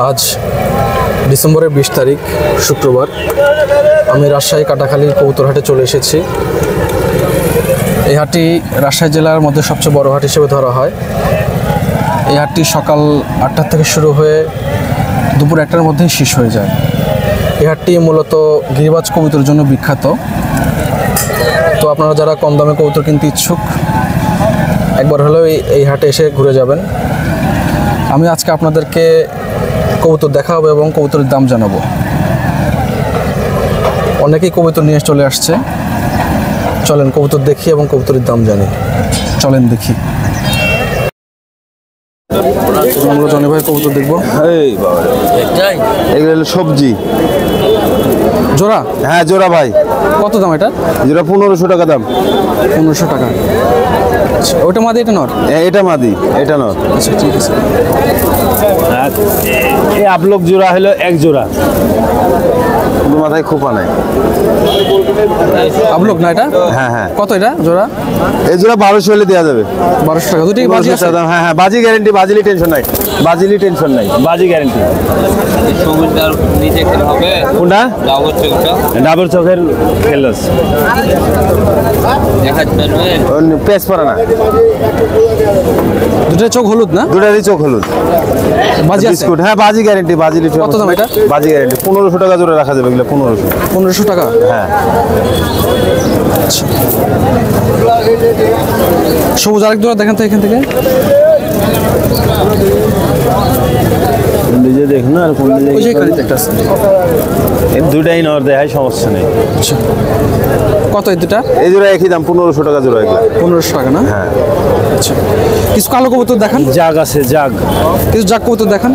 আজ ডিসেম্বরের 20 তারিখ শুক্রবার আমি রাজশাহী কাটাখালীর কবুতরহাটে চলে এসেছি। এই হাটটি রাজশাহী জেলার মধ্যে সবচেয়ে বড় হাট হিসেবে ধরা হয়। এই হাটটি সকাল 8টা থেকে শুরু হয়ে দুপুর 1টার মধ্যেই শেষ হয়ে যায়। এই হাটটি মূলত গিরিবাজ কবুতরের জন্য বিখ্যাত। তো আপনারা যারা কম দামে কবুতর কিনতে ইচ্ছুক একবার হলেও এই হাটে এসে ঘুরে যাবেন। আমি আজকে আপনাদেরকে কবুতর দেখাবো এবং কবুতরের দাম জানাবো। অনেকেই কবুতর নিয়ে চলে আসছে, চলেন কবুতর দেখি এবং কবুতরের দাম জানি। চলেন দেখি। আমরা জনি ভাই কবুতর দেখবো। এগুলো সবজি জোড়া? হ্যাঁ জোড়া ভাই। কত দাম এটা? জোড়া 1500 টাকা দাম। 1500 টাকা। আচ্ছা, ওটা মাদি এটা নর? এটা মাদি এটা নর। আচ্ছা ঠিক আছে। এই আপলোক জোড়া হলো এক জোড়া, কিন্তু মাথায় খোপা নাই। আপলোক না এটা? হ্যাঁ হ্যাঁ। কত এটা জোড়া? এই জোড়া 1200 হলে দেওয়া যাবে। 1200 টাকা। দুটোই বাজি আছে? হ্যাঁ হ্যাঁ, বাজি গ্যারেন্টি, বাজিলি টেনশন নাই, বাজিলি টেনশন নাই, বাজি গ্যারেন্টি। সবুজদার নিচে খেলে হবে কোনটা? ডাবর চোখটা, ডাবর চোখের খেলস দেখা যাবে পেস পড়া না। দুটোই চোখ হলুদ না? দুটারই চোখ হলুদ। বাজি আছে? বিস্কুট হ্যাঁ, বাজি গ্যারেন্টি, বাজিলি। কত দাম এটা? বাজি গ্যারেন্টি 1500 টাকা জোড়া রাখা যাবে। এগুলো 1500। 1500 টাকা? হ্যাঁ। আচ্ছা, সবুজ আরেক জোড়া দেখেন তো এখান থেকে। নিজে দেখুন আর কোন ওই যে এখানে একটা আছে। দুটাই নর দেয়, সমস্যা নেই। আচ্ছা, কত এই দুটা? এই জোড়া একই দাম, 1500 টাকা জোড়া। এগুলো 1500 টাকা না? হ্যাঁ। আচ্ছা, কিছু কালো কবুতর দেখান। জাগ আছে, জাগ। কিছু জাগ কবুতর দেখান।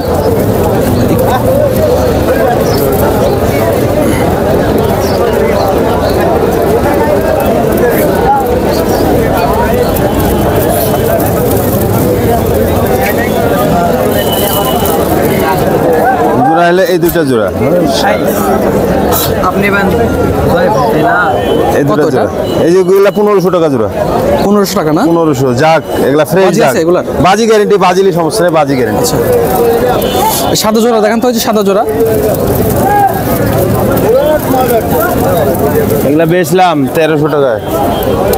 জোড়া হলে এই দুটা জোড়া, আপনি না এই দুটা কত এটা? জোড়া। এই যেগুলা 1500 টাকা জোড়া। 1500 টাকা না? 1500 জাগ। এগুলা ফ্রেশ বাজি জাগ। আছে এগুলার? বাজি গ্যারেন্টি, বাজিলি সমস্যা নেই, বাজি গ্যারেন্টি। আচ্ছা, এই সাদা জোড়া দেখান তো। ওই যে সাদা জোড়া। এগুলা বেচলাম 1300 টাকায়।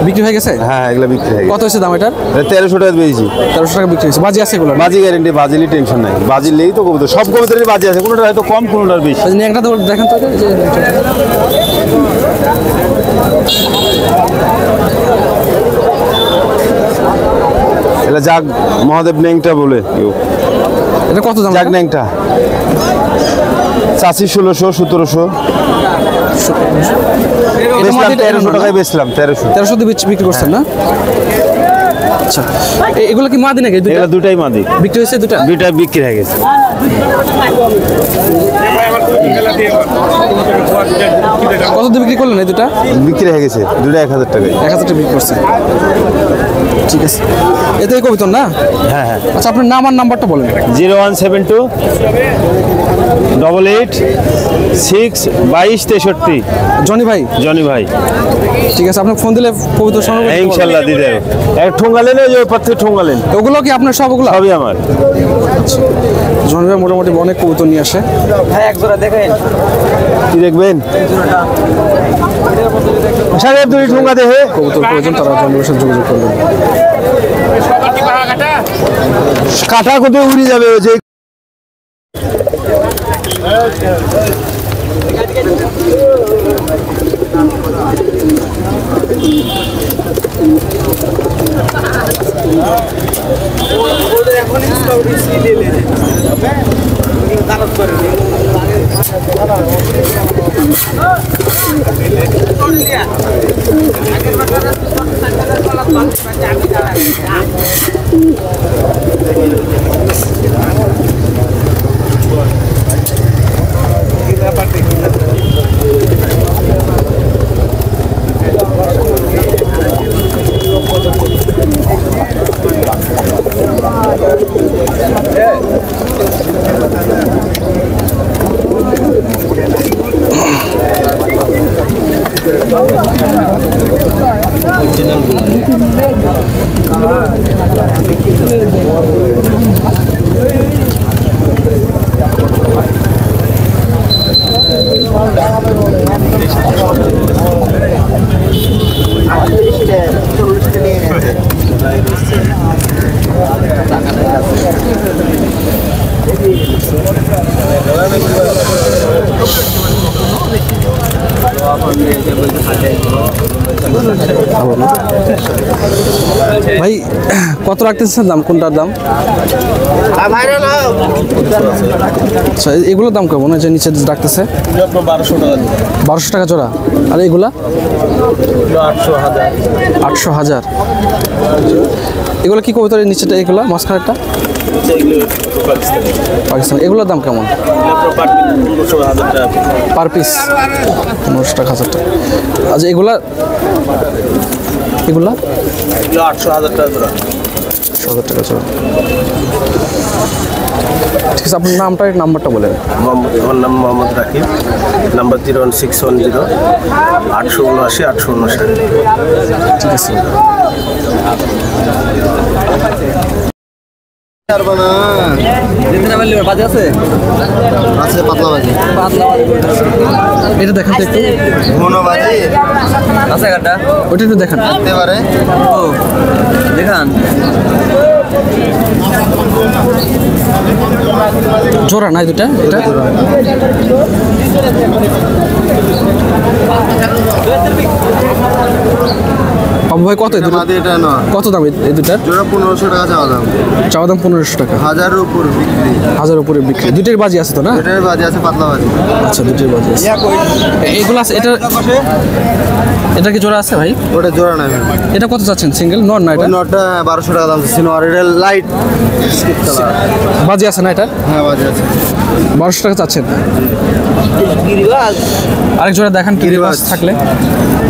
বিক্রি হয়ে গেছে? হ্যাঁ, এগুলা বিক্রি হয়ে কত গেছে। হয়েছে দাম এটার? 1300 টাকা বেচি। 1300 টাকা বিক্রি হয়েছে। বাজি আছে এগুলো? বাজি গ্যারেন্টি, বাজিলি টেনশন নাই। বাজিলেই তো কবুতর, সব কবুতরেরই বাজি আছে, কোনোটা হয়তো কম, কোনোটার বেশি। একটা দেখেন তো। এই যে এটা জাগ মহাদেব ন্যাংটা বলে কেউ। এটা কত দাম? জাগ ন্যাংটা চাষি 1600 1700। বেচলাম 1300 টাকায়, বেচলাম 1300। 1300 দিয়ে বিক্রি করছেন না? আচ্ছা, এগুলো কি মাদি নাকি? এগুলা দুটাই মাদি। বিক্রি হয়েছে দুটা? দুইটা বিক্রি হয়ে গেছে। কত দিয়ে বিক্রি করলেন এই দুটা? বিক্রি হয়ে গেছে দুটা 1000 টাকায়। 1000 টাকা বিক্রি করছেন। ঠিক আছে, এতে কবিতর না? হ্যাঁ হ্যাঁ। আচ্ছা, আপনার নাম আর নাম্বারটা বলেন। 0172 88 6 22 63। জনি ভাই? জনি ভাই। ঠিক আছে, আপনার ফোন দিলে কবিতর সংগ্রহ করতে পারবেন। ইনশাআল্লাহ দিতে হবে। এক ঠোঙ্গালেন, ওই যে পাত্রে ঠোঙ্গালেন, ওগুলো কি আপনার সবগুলো? সবই আমার। জনি ভাই মোটামুটি অনেক কবুতর নিয়ে আসে। হ্যাঁ এক জোড়া দেখেন। কি দেখবেন? সাহেব দুই ঠোঙ্গা দেখে কবুতর প্রয়োজন তারা জনি ভাইয়ের সাথে যোগাযোগ করবেন। কাটা কোথায় উড়ে যাবে ওই যে। ভাই কত রাখতেছেন দাম, কোনটার দাম? আচ্ছা এগুলোর দাম কেমন? যে নিচে রাখতেছে 1200 টাকা জোড়া। আর এগুলা 800,000। এগুলো কি কবুতরের নিচেটা? এগুলা মাঝখানেরটা পাকিস্তান। এগুলোর দাম কেমন পার পিস? 1500 টাকা, 1000 টাকা। আচ্ছা এগুলা 800,000 টাকা জোড়া। 1000 টাকা জোড়া। ঠিক আছে, আপনার নামটা নাম্বারটা বলেন। আমার নাম মোহাম্মদ রাকিব, নাম্বার 01610 879 859। ঠিক আছে। বাজে আছে পাতলা বাজি এটা দেখান তো একটু। ঘন বাজি আছে কাটা ওটা একটু দেখান। হতে পারে। ও দেখান জোড়া নাই দুটা? এটা বাবু ভাই কত? এটা না, কত দাম এই দুটার? জোড়া 1500 টাকা চাওয়া দাম। চাওয়া দাম 1500 টাকা। 1000 এর উপর বিক্রি। 1000 উপরে বিক্রি। দুটোর বাজি আছে তো না? এটার বাজি আছে পাতলা বাজি। আচ্ছা দুটোর বাজি আছে। এগুলো আছে। এটা কি জোড়া আছে ভাই? ওটা জোড়া নাই। এটা কত চাচ্ছেন? সিঙ্গেল নর না এটা? নটটা 1200 টাকা দাম ছিল। আর এটা লাইট বাজি আছে না এটা? হ্যাঁ বাজি আছে। 1200 টাকা চাচ্ছেন। আরেক জোড়া দেখান কি রিভার্স থাকলে।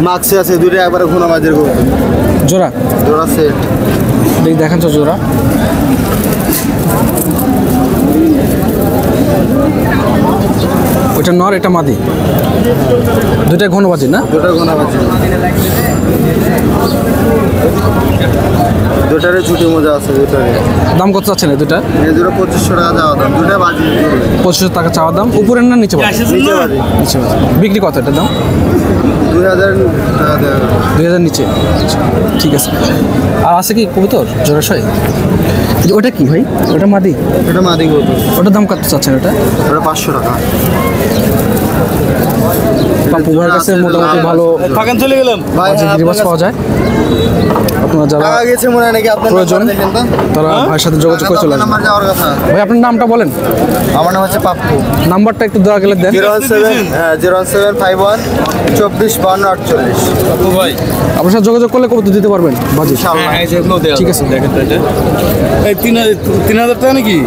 মাক্সি আছে দুটো, একবারে ঘন বাজির জোড়া জোড়া সেট দেখান তো জোড়া। ওইটা নর, এটা মাদি, দুইটা ঘন বাজি না? দুটো ঘন বাজি। দুটারে ছুটি মজা আছে। দুটারে দাম কত চাচ্ছেন এই দুটা? এই দুটো 2500 টাকা চাওয়া দাম। দুটা বাজি 2500 টাকা চাওয়া দাম। উপরের না নিচে বাজি? নিচে বাজি। নিচে বাজি। বিক্রি কত এটার দাম? 2000 টাকা দেওয়া। 2000 নিচে। আচ্ছা, ঠিক আছে। আর আছে কি কবুতর জোড়াশয়? ওটা কি ভাই? ওটা মাদি? এটা মাদি কবুতর। ওটার দাম কত চাচ্ছেন ওটা? ওটা 500 টাকা। পাপু ভাইয়ের কাছে মোটামুটি ভালো চলে গেলাম ভাই। রিভার্স পাওয়া যায়। আপনারা যারা গেছে মনে হয় নাকি আপনার প্রয়োজন দেখেন তো। তারা ভাইয়ের সাথে যোগাযোগ করে চলে আসবেন। নাম্বার যাওয়ার কথা। ভাই আপনার নামটা বলেন। আমার নাম হচ্ছে পাপ্পু। নাম্বারটা একটু দেওয়া গেলে দেন। 01751 24 52 48। ভাই আপনার সাথে যোগাযোগ করলে কবুতর দিতে পারবেন বাজি। ইনশাআল্লাহ। ঠিক আছে। দেখেন তো এটা এই 3000 টাকা নাকি?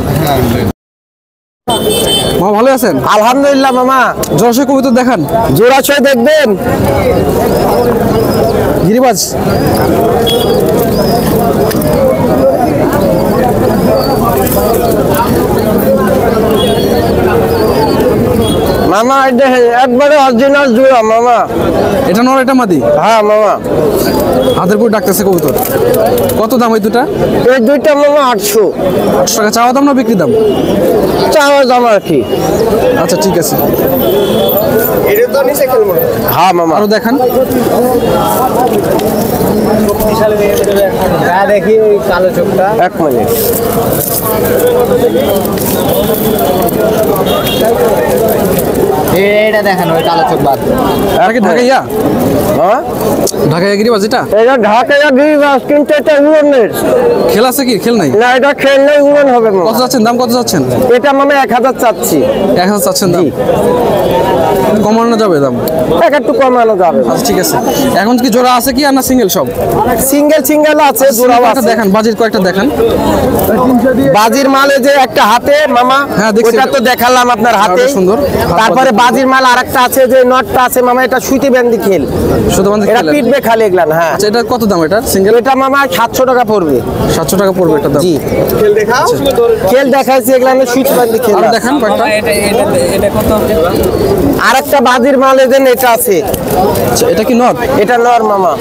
মামা ভালো আছেন? আলহামদুলিল্লাহ মামা। জোড়াশয় কবুতর দেখান। জোড়াছয় দেখবেন। গিরিবাজ মামা এটা একবারে অরিজিনাল জোড়া মামা। এটা নর, এটা মাদি? হ্যাঁ মামা। হাতের পুর ডাকতেছে কবুতর। কত দাম এই দুটা? এই দুইটা মামা 800 টাকা চাওয়া দাম না বিক্রি দাম? চাওয়া দাম আর কি। আচ্ছা ঠিক আছে। এটা তো নিচে খেলবো। হ্যাঁ মামা। আরো দেখান। দেখি ওই কালো চোখটা। 1 মিনিট। এটা দেখেন ওই কালো চোখ বাদ। আর কি ঢাকাইয়া? হ্যাঁ ঢাকাইয়া গিরিবাজ এটা? এটা ঢাকাইয়া গিরিবাজ, কিন্তু এটা উড়নের খেল আছে কি? খেল নাই? না, এটা খেললে উড়ন হবে মামা। কত চাচ্ছেন দাম? কত চাচ্ছেন? এটা মামা 1000 চাচ্ছি। 1000 চাচ্ছেন দাম? কমানো যাবে দাম? একটু কমানো যাবে। আচ্ছা ঠিক আছে। এখন কি জোড়া আছে কি আর না সিঙ্গেল সব? সিঙ্গেল আছে, জোড়াও কয়েকটা আছে। দেখান, বাজির কয়েকটা দেখান। বাজির মালে যে একটা হাতে মামা, হ্যাঁ, দেখছি ওটা তো এটা। দেখালাম আপনার হাতে। ওটা সুন্দর। তারপরে বাজির মাল আরেকটা আছে যে নটটা আছে মামা, এটা সুতি বেন্দি খেল। শুধু বান্ধে এটা খেলেন? পিটবে খালি এগুলান। হ্যাঁ, আচ্ছা এটা কত দাম? এটা সিঙ্গেল এটা মামা 700 টাকা পড়বে। 700 টাকা পড়বে এটা দাম। জি, খেল দেখাও। খেল দেখাইছি এগুলান সুতি বেন্দি খেল। আরো দেখান কয়েকটা। এটা কত আরেকটা বাজির মাল এদের এটা আছে। আচ্ছা এটা কি নট? এটা নর মামা।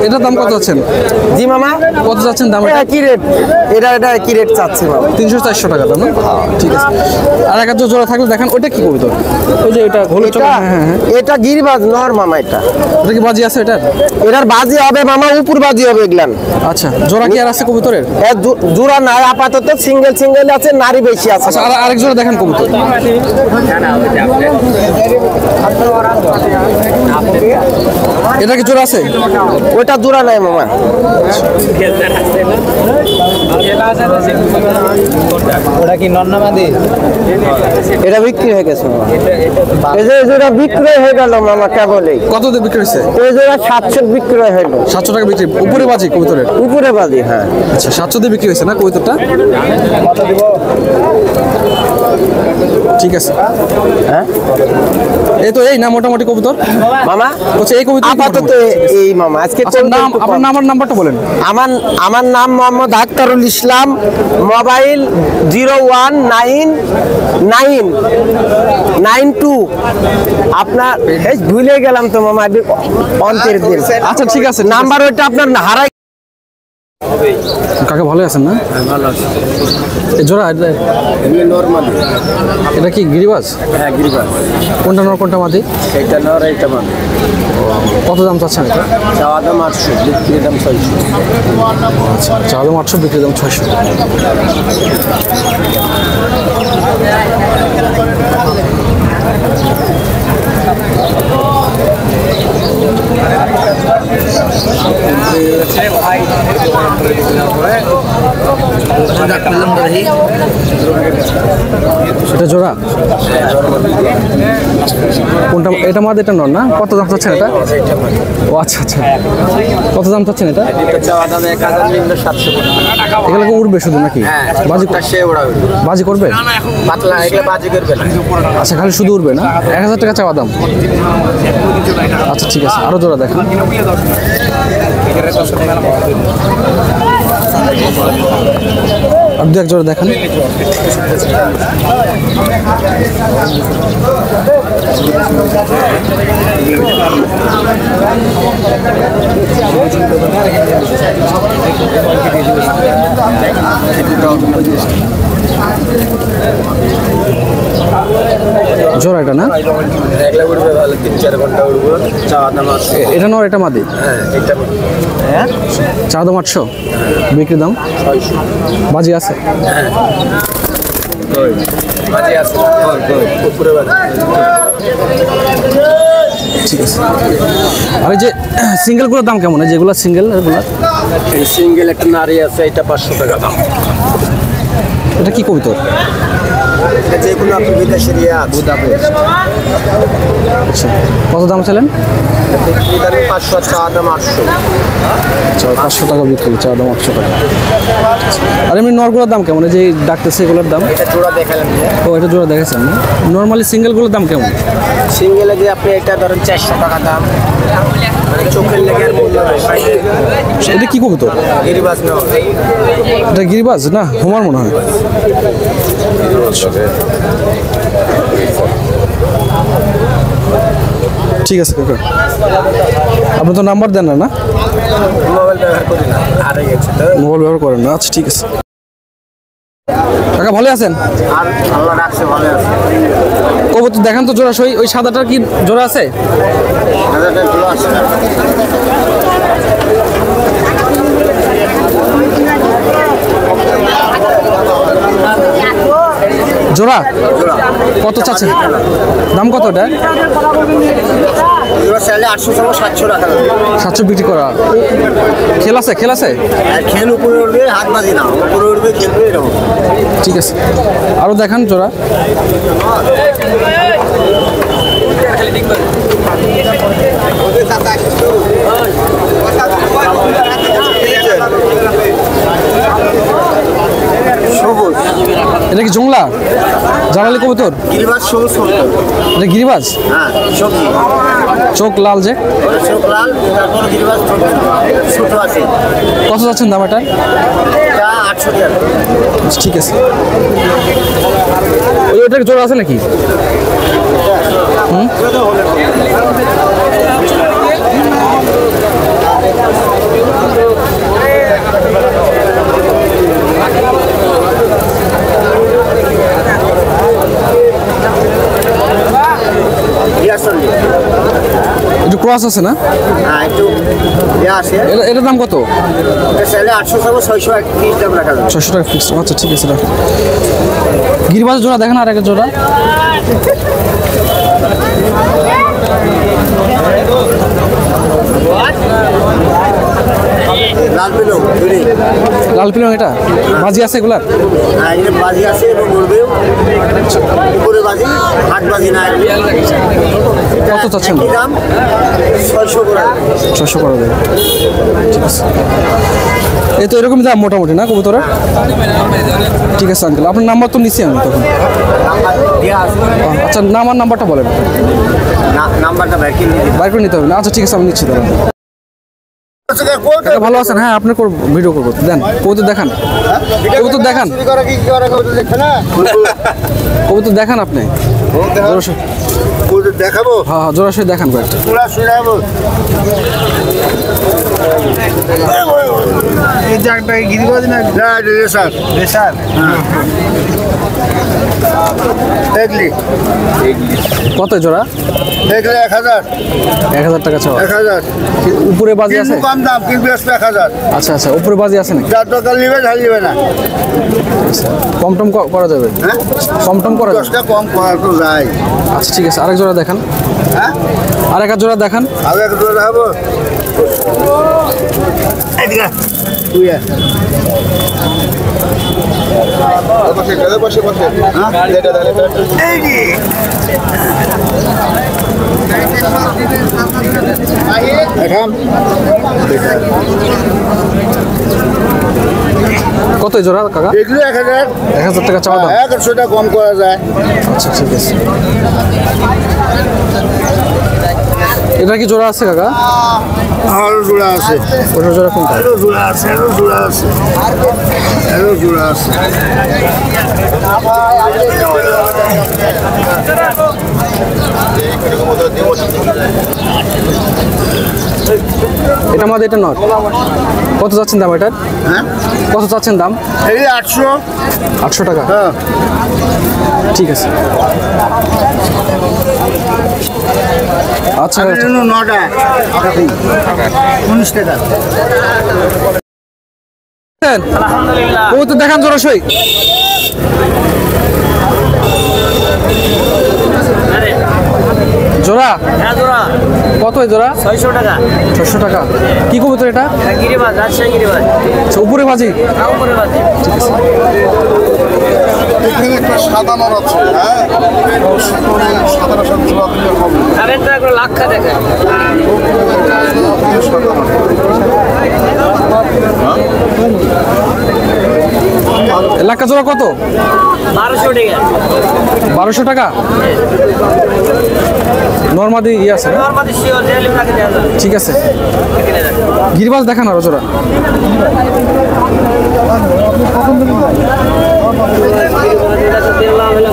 এটার দাম কত যাচ্ছেন? জি মামা। কত যাচ্ছেন দাম? এটা কি রেট? এটা কি রেট চাচ্ছে মামা? 300-400 টাকা দাম না? ঠিক আছে। আর এক জোড়া থাকলে দেখান। ওইটা কি কবুতর? ওই যে এটা হলুদ চোখ, এটা হ্যাঁ হ্যাঁ। এটা গিরিবাজ নর মামা এটা। এটা কি বাজি আছে এটার? এটার বাজি হবে মামা, উপর বাজি হবে এগুলান। আচ্ছা, জোড়া কি আর আছে কবুতরের? এর জোড়া নাই আপাতত, সিঙ্গেল সিঙ্গেল আছে, নারী বেশি আছে। আচ্ছা, আরেক জোড়া দেখেন কবুতর। এটা কি জোড়া আছে? ওটা জোড়া নাই মামা। ওটা কি নন্নামাদি? এটা বিক্রি হয়ে গেছে মামা। এই যে জোড়া বিক্রয় হয়ে গেল মামা কেবলই। কত দিয়ে বিক্রি হয়েছে? ওই জোড়া 700 বিক্রয় হলো। 700 টাকা বিক্রি। উপরে বাজি কবুতরের? উপরে বাজি, হ্যাঁ। আচ্ছা, 700 দিয়ে বিক্রি হয়েছে না কবুতরটা? ঠিক আছে। হ্যাঁ এই তো এই না মোটামুটি কবুতর মামা, বলছে এই কবুতর আপাতত এই মামা আজকে আচ্ছা, কবুতর নাম একটু কম। আপনার নাম আর নাম্বারটা বলেন। আমার নাম মোহাম্মদ আক্তারুল ইসলাম, মোবাইল 01992 আপনার এই ভুলে গেলাম তো মামা, অন্তের দিন। আচ্ছা ঠিক আছে, নাম্বার ওইটা আপনার হারাই। কাকা ভালো আছেন না? ভালো আছে। এই জোড়া এমনি নরমাল। এটা কি গিরিবাজ? হ্যাঁ, গিরিবাজ। কোনটা নর কোনটা মাদি? এইটা নর, এইটা মান। কত দাম চাচ্ছেন এটা? চাওয়া দাম 800, বিক্রি দাম 600। আচ্ছা, চা দাম 800, বিক্রি দাম 600। এটা জোড়া কোনটা? এটা মাদ, এটা নর না? কত দাম চাচ্ছেন এটা? ও আচ্ছা আচ্ছা, কত দাম চাচ্ছেন এটা? চাওয়া দাম 1700। এগুলো কি উড়বে শুধু নাকি? বাজি সে ওড়াবে, বাজি করবে? পাতলা এগুলো বাজি করবে না। আচ্ছা, খালি শুধু উড়বে না? 1000 টাকা চাওয়া দাম। আচ্ছা ঠিক আছে, আরো জোড়া দেখান। আর দু এক জোড়া দেখান। জোড়া এটা না? এগুলো উড়বে ভালো, 3-4 ঘন্টা উড়বে। চাওয়া দাম 800। এটা নর, এটা মাদি? হ্যাঁ, এটা চা দাম 800, বিক্রি দাম 600। বাজি আছে? বাজি আছে, উপরে বাজি। ঠিক আছে। আর এই যে সিঙ্গেলগুলোর দাম কেমন? যেগুলো সিঙ্গেল এগুলো? এই সিঙ্গেল একটা নারী আছে, এটা 500 টাকা দাম। এটা কি কবুতর? এটা যে কোনো আপনি বিদেশের বুদাপেস্ট। আচ্ছা, কত দাম ছিলেন? বিক্রি দাম 500, চাওয়া দাম 800। 500 টাকা বিক্রি, চা দাম 800 টাকা। আর এমনি নরগুলোর দাম কেমন? এই যে ডাকতেছে এগুলোর দাম? এটা জোড়া দেখালাম। ও, এটা জোড়া দেখেছেন না? নর্মালি সিঙ্গেলগুলোর দাম কেমন? সিঙ্গেলে যে আপনি এটা ধরেন 400 টাকা দাম, মানে চোখের লেগে আর মূল্য নেই। এটা কি কবুতর? গিরিবাজ না, এটা গিরিবাজ না? হোমার মনে হয়। ঠিক আছে কাকা, আপনি তো নাম্বার দেন না? না, মোবাইল ব্যবহার করি না, হারিয়ে গেছে তো। মোবাইল ব্যবহার করেন না? আচ্ছা ঠিক আছে কাকা, ভালো আছেন? আর আল্লাহ রাখছে, ভালো আছে। কবুতর দেখান তো জোড়া সই। ওই সাদাটার কি জোড়া আছে? হাজারটা ভালো আছে। জোড়া কত চাচ্ছেন? দাম কত এটা? এবার চাইলে 800 থেকে 700 টাকা। 700 বিক্রি করা। খেল আছে? খেল আছে? খেল উপরে উঠবে, হাত বাজি না, উপরে উঠবে, খেলবে এরকম। ঠিক আছে, আরো দেখান জোড়া। সবুজ, এটা কি জংলা জানালি কবুতর? গিরিবাজ সবুজ কবুতর। এটা গিরিবাজ? হ্যাঁ, সবজি। চোখ লাল যে? চোখ লাল, তারপর গিরিবাজ ছোট আছে। কত যাচ্ছেন দাম এটা? এটা 800 টাকা। ঠিক আছে, ওইটার জোড়া আছে নাকি? একটু ক্রস আছে না? হ্যাঁ একটু ইয়ে আছে। এটার দাম কত? এটা চাইলে 800 টাকা 630 দাম রাখা যাবে। 600 টাকা ফিক্স। আচ্ছা ঠিক আছে রাখ। গিরিবাজের জোড়া দেখেন আর একটা জোড়া। লাল পিলো লাল পিলং এটা বাজি আছে এগুলার? হ্যাঁ এটা বাজি আছে এবং বলবেও উপরে বাজি হাট বাজি না। কত চাচ্ছেন? কি দাম? 600 করে। 600 করে দেবে। ঠিক আছে। এই তো এরকমই দাম মোটামুটি না কবুতরের? ঠিক আছে আঙ্কেল, আপনার নাম্বার তো নিচ্ছি আমি তখন। নাম্বার দেওয়া আছে। আচ্ছা আমার নাম্বারটা বলেন। নাম্বারটা বাইর করে নিতে হবে না? আচ্ছা ঠিক আছে আমি নিচ্ছি দাদা। কাকা ভালো আছেন? হ্যাঁ আপনার ভিডিও করবো, দেন কবুতর দেখান। কবুতর দেখান, কবুতর দেখান আপনি। দেখাবো। হ্যাঁ হ্যাঁ জোড়াশয় দেখান কয়েকটা। এই জায়গাটা গিরিবাজ না? না এটা রেসার। রেসার দেখলি কত জোড়া? দেখলে 1000। 1000 টাকা চাওয়া। 1000 উপরে বাজি আছে? কম দাম কিন্তু 1000। আচ্ছা আচ্ছা উপরে বাজি আছে নাকি? যার দরকার নিবে ঝাল নিবে না। কম টম করা যাবে? হ্যাঁ কম টম করা যাবে? 10টা কম করা তো যায়। আচ্ছা ঠিক আছে আরেক জোড়া দেখান। হ্যাঁ আর এক জোড়া দেখান। আগে একটু দেখাবো। এদিকে তুই কত জোড়া কাকা? এগুলো 1000। 1000 টাকা চাওয়া দাম? 100 টাকা কম করা যায়। আচ্ছা ঠিক আছে। এটা কি জোড়া আছে কাকা? আরো জোড়া আছে। ওটা জোড়া কোনটা? আরো জোড়া আছে। আরো জোড়া আছে। আরো জোড়া আছে। এটা আমাদের এটা নট। কত চাচ্ছেন দাম এটার? হ্যাঁ কত চাচ্ছেন দাম? এই 800। 800 টাকা? হ্যাঁ ঠিক আছে। আচ্ছা এর জন্য 9টা 19 টাকা। আলহামদুলিল্লাহ। ও তো দেখান জোড়াশয়। জোড়া? হ্যাঁ জোড়া কত এই জোড়া? 600 টাকা। 600 টাকা। কি কবুতর এটা? গিরিবাজ, রাজশাহী গিরিবাজ। আচ্ছা, উপরে বাজি? উপরে বাজি। ঠিক আছে। এখানে একটা সাদা নর আছে, হ্যাঁ সাদার সাথে জোড়া দিলে হবে। আমি তো একবার লাক্ষা দেখেন। এলাকা জোড়া কত? 1200 টাকা। 1200 টাকা? নর্মাদি ইয়ে আছে না? নরমালি শিওর ডেলি টাকা দেওয়া যাবে। ঠিক আছে। গিরিবাজ দেখান আরো জোড়া।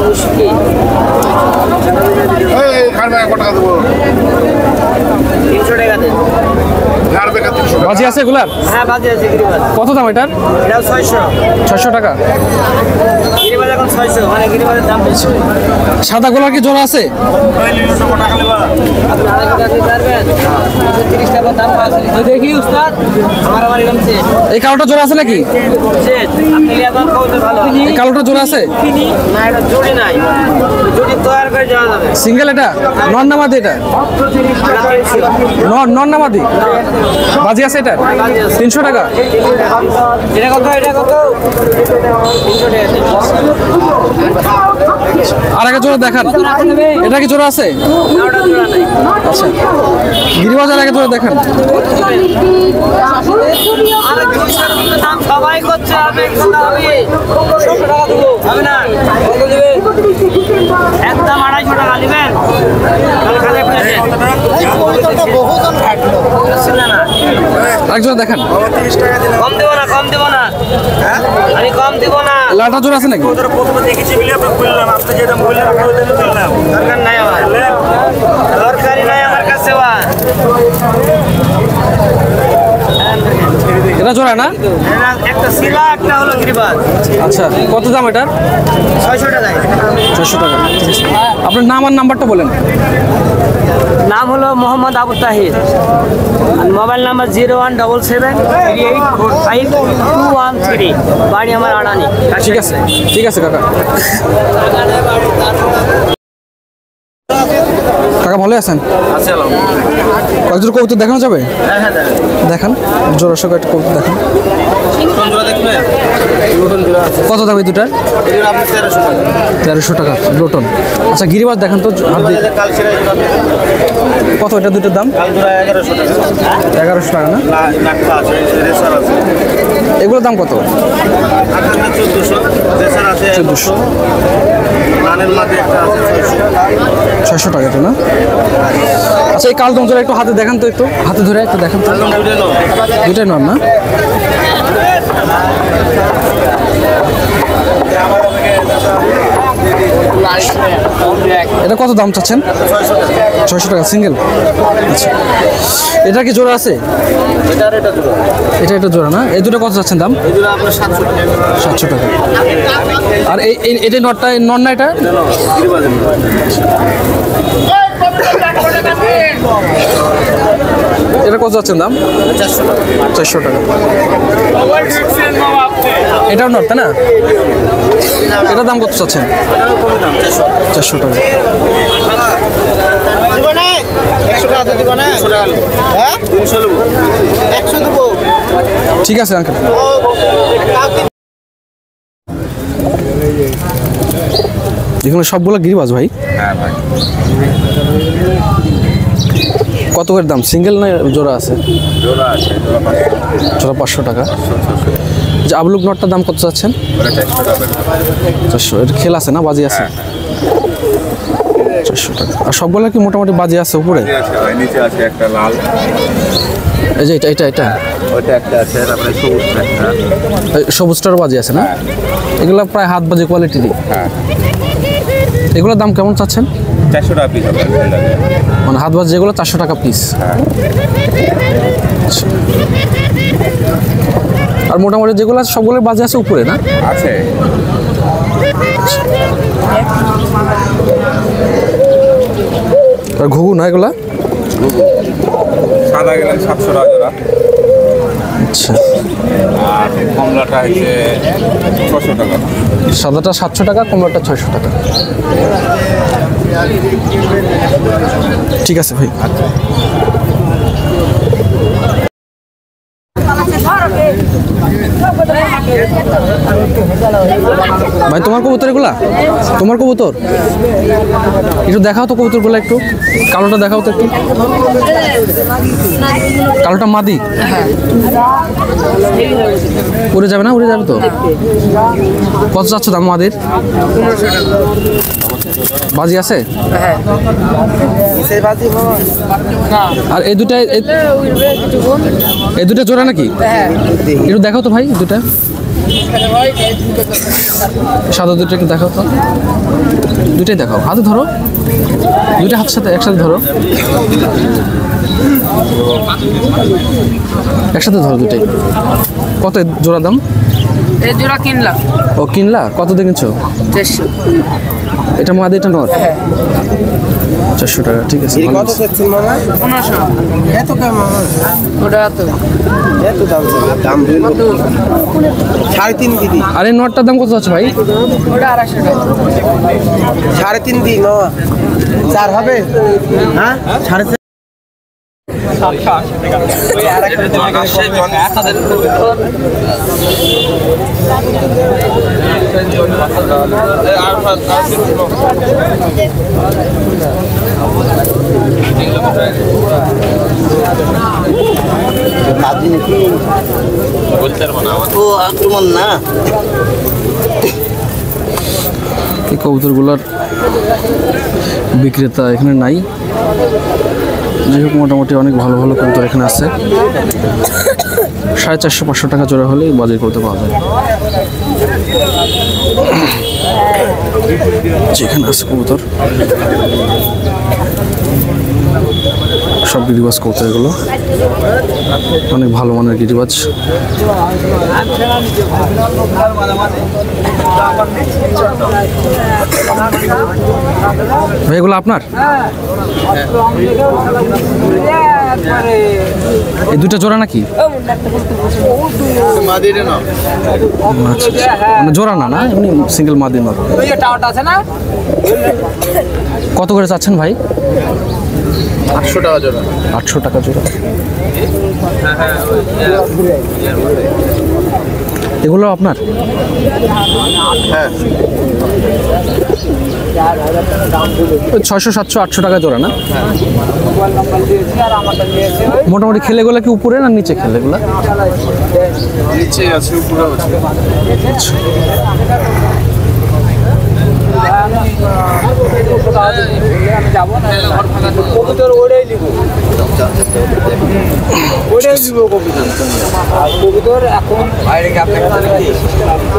মুশকিল। এই খান ভাই কত টাকা দেবো? 300 টাকা দেন। গাড় বেকার 300 টাকা। বাজি আছে এগুলার? হ্যাঁ বাজে আছে গিরিবাজ। কত দাম এটার? এটাও 600। 600 টাকা? গিরিবাজ এখন 600, মানে গিরিবাজের দাম বেশি। সাদা গোলার কি জোড়া আছে? আপনি আড়াই টাকা দিতে পারবেন? 230 টাকা দাম আছে। দেখি উস্তাদ আমার এরকম সেট। এই কালোটা জোড়া আছে নাকি? সেট আপনি এখন কৌতে ভালো। এই কালোটা জোড়া আছে? না এটা জুড়ি নাই। জুড়ি তৈরি করে যাওয়া যাবে। সিঙ্গেল এটা? নন নামাদি এটা? নন নামাদি? বাজি আছে এটা? 300 টাকা? এটা কত? এটা কত? 300 টাকা। আর একটা জোড়া দেখান। এটা কি জোড়া আছে? ওটা জোড়া নাই। আচ্ছা গিরিবাজার আগে জোড়া দেখান। আরে 200 টাকা দাম সবাই করছে, আমি একটু দামি 200 টাকা দেবো। হবে না? কত দিবে? একদম 250 টাকা নেবেন। তাহলে খালি প্লেটে। বহুজন খাটলো। না আরেক জোড়া দেখান। কম দেবো না, কম দেবো না। আমি কম দিব না। লাটা জোড়া আছে নাকি? প্রথমে দেখেছি বলে আপনি বললাম, আপনি যেটা বললেন আমি ওইটা বললাম। দরকার নাই আমার, দরকারই নাই আমার কাছে। এটা জোড়া না? একটা শিলা, একটা হলো গিরিবাজ। আচ্ছা কত দাম এটার? 600 টাকা। 600 টাকা। ঠিক আছে। আপনার নাম আর নাম্বারটা বলেন। নাম হলো মোহাম্মদ আবু তাহির, মোবাইল নাম্বার 017773845 বাড়ি আমার আড়ানি। ঠিক আছে, ঠিক আছে কাকা। কাকা ভালো আছেন? কয়েকজন কবুতর দেখানো যাবে? দেখান, জোড়াশো কয়েকটা কবুতর দেখান। কত দাম এই দুটার? 1300 টাকা লোটন। আচ্ছা গিরিবাজ দেখান তো হাত দিয়ে। কত এটা দুটোর দাম? 1100 টাকা না? এগুলোর দাম কত? 1400। 600 টাকা তো না? আচ্ছা এই কাল তোমার একটু হাতে দেখান তো, একটু হাতে ধরে একটু দেখান তো। দুটাই নন না? এটা কত দাম চাচ্ছেন? 600 টাকা সিঙ্গেল। আচ্ছা এটা কি জোড়া আছে? এটা জোড়া না? এই দুটো কত চাচ্ছেন দাম? 700 টাকা। আর এটা নটটা নন না? এটা এটা কত যাচ্ছেন দাম? 400 টাকা। এটাও নট তাই না? এটার দাম কত চাচ্ছেন? 400 টাকা। ঠিক আছে আঙ্কেল। এখানে সবগুলো গিরিবাজ ভাই? হ্যাঁ ভাই। কত করে দাম? সিঙ্গেল না জোড়া আছে? জোড়া আছে, জোড়া 500 টাকা। যে আবলুক নটটার দাম কত চাচ্ছেন? 400। এর খেল আছে না, বাজি আছে? 400 টাকা। আর সবগুলো কি মোটামুটি বাজি আছে উপরে? নিচে আছে একটা লাল, এই যে এটা ওইটা একটা আছে, তারপরে সবুজ একটা, সবুজটার বাজি আছে না? এগুলো প্রায় হাত বাজি কোয়ালিটিরই। হ্যাঁ। এগুলোর দাম কেমন চাচ্ছেন? 400 টাকা পিস হবে। মানে হাত বাজি যেগুলো 400 টাকা পিস। আচ্ছা। আর মোটামুটি যেগুলো আছে সবগুলোর বাজি আছে উপরে না? আছে। আর ঘুঘু না এগুলা? সাদা গেলেন 700 টাকা জোড়া। আচ্ছা। আর কমলাটা হচ্ছে 600 টাকা। সাদাটা 700 টাকা, কমলাটা 600 টাকা। ঠিক আছে ভাই। ভাই তোমার কবুতর এগুলা? তোমার কবুতর? একটু দেখাও তো কবুতরগুলো একটু। কালোটা দেখাও তো একটু। কালোটা মাদি? উড়ে যাবে না? উড়ে যাবে তো। কত চাচ্ছ দাম মাদির? বাজি আছে? আর এই দুটা জোড়া নাকি? একটু দেখাও তো ভাই দুটা। সাদা দুটো একটু দেখাও তো। দুটাই দেখাও, হাতে ধরো, দুইটা হাতের সাথে একসাথে ধরো, একসাথে ধরো দুটাই। কত জোড়া দাম? এই জোড়া কিনলাম। ও কিনলা? কত দিয়ে কিনছো? 400। এটা মাদি, এটা নর? 400 টাকা। ঠিক আছে। কত চাচ্ছেন মামা? 1500। এত কম মামা? ওটা তো এত দাম দাম কত? 3.5 দিদি। আর এই নটটার দাম কত আছে ভাই? ওটা 250 টাকা। 3.5 দিই মামা। 4 হবে? হ্যাঁ 4.5। ও আক্রমণ না। এই কবুতরগুলোর বিক্রেতা এখানে নাই। যাই হোক মোটামুটি অনেক ভালো ভালো কবুতর এখানে আছে। 450-500 টাকা জোড়া হলেই বাজার করতে পাওয়া যায়। যেখানে আছে কবুতর সব সব গিরিবাজ কবুতর এগুলো, অনেক ভালো মানের গিরিবাজ। ভাই এগুলো আপনার? এই দুটো জোড়া নাকি? আচ্ছা, মানে জোড়া না, না এমনি সিঙ্গেল মাদি নর। কত করে চাচ্ছেন ভাই? 800 টাকা জোড়া। 800 টাকা জোড়া। এগুলো আপনার? হ্যাঁ, 600, 700, 800 টাকা জোড়া না? মোটামুটি খেলে এগুলো কি উপরে না নিচে খেলে এগুলো? নিচে আছে, উপরে আছে।